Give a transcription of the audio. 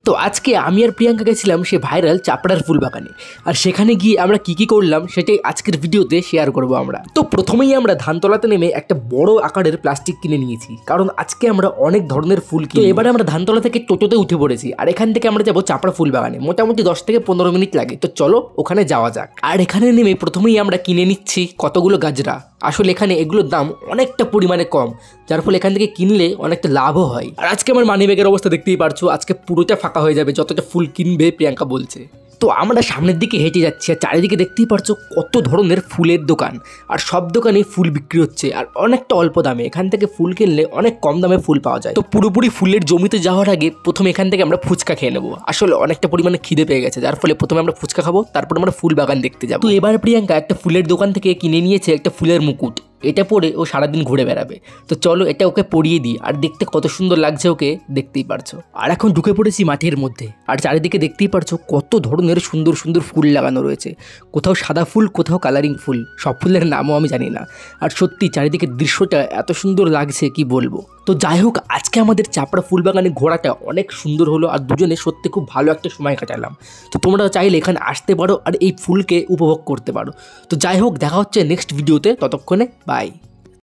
তো আজকে আমি আর প্রিয়াঙ্কা গেছিলাম সে ভাইরাল চাপড়ার ফুল বাগানে। আর সেখানে গিয়ে আমরা কি করলাম সেটাই আজকের ভিডিওতে শেয়ার করব আমরা। তো প্রথমেই আমরা ধানতলাতে নেমে একটা বড় আকারের প্লাস্টিক কিনে নিয়েছি, কারণ আজকে আমরা অনেক ধরনের ফুল কিনি। তো এবারে আমরা ধানতলা থেকে টোটোতে উঠে পড়েছি, আর এখান থেকে আমরা যাবো চাপড়া ফুল বাগানে। মোটামুটি 10 থেকে 15 মিনিট লাগে, তো চলো ওখানে যাওয়া যাক। আর এখানে নেমে প্রথমেই আমরা কিনে নিচ্ছি কতগুলো গাজরা। আসলে এখানে এগুলোর দাম অনেকটা পরিমাণে কম, যার ফলে এখান থেকে কিনলে অনেকটা লাভও হয়। আর আজকে আমার মানি ব্যাগের অবস্থা দেখতেই পারছো, আজকে পুরোটা ফাঁকা হয়ে যাবে যতটা ফুল কিনবে প্রিয়াঙ্কা বলছে। তো আমরা সামনের দিকে হেঁটে যাচ্ছি, আর চারিদিকে দেখতেই পারছো কত ধরনের ফুলের দোকান, আর সব দোকানে ফুল বিক্রি হচ্ছে আর অনেকটা অল্প দামে। এখান থেকে ফুল কিনলে অনেক কম দামে ফুল পাওয়া যায়। তো পুরোপুরি ফুলের জমিতে যাওয়ার আগে প্রথমে এখান থেকে আমরা ফুচকা খেয়ে নেবো। আসলে অনেকটা পরিমাণে খিদে পেয়ে গেছে, যার ফলে প্রথমে আমরা ফুচকা খাবো, তারপর আমরা ফুল বাগান দেখতে যাবো। তো এবার প্রিয়াঙ্কা একটা ফুলের দোকান থেকে কিনে নিয়েছে একটা ফুলের মুকুট। এটা পরে ও সারাদিন ঘুরে বেড়াবে, তো চলো এটা ওকে পরিয়ে দিই। আর দেখতে কত সুন্দর লাগছে ওকে, দেখতেই পারছো। আর এখন ঢুকে পড়েছি মাঠের মধ্যে, আর চারিদিকে দেখতেই পারছো কত ধরনের সুন্দর সুন্দর ফুল লাগানো রয়েছে। কোথাও সাদা ফুল, কোথাও কালারিং ফুল, সব ফুলের নামও আমি জানি না। আর সত্যি চারিদিকে দৃশ্যটা এত সুন্দর লাগছে কি বলবো। তো যাই হোক, আজকে আমাদের চাপড়া ফুল বাগানে ঘোরাটা অনেক সুন্দর হলো, আর দুজনে সত্যি খুব ভালো একটা সময় কাটালাম। তো তোমরা চাইলে এখানে আসতে পারো আর এই ফুলকে উপভোগ করতে পারো। তো যাই হোক, দেখা হচ্ছে নেক্সট ভিডিওতে, ততক্ষণে বাই।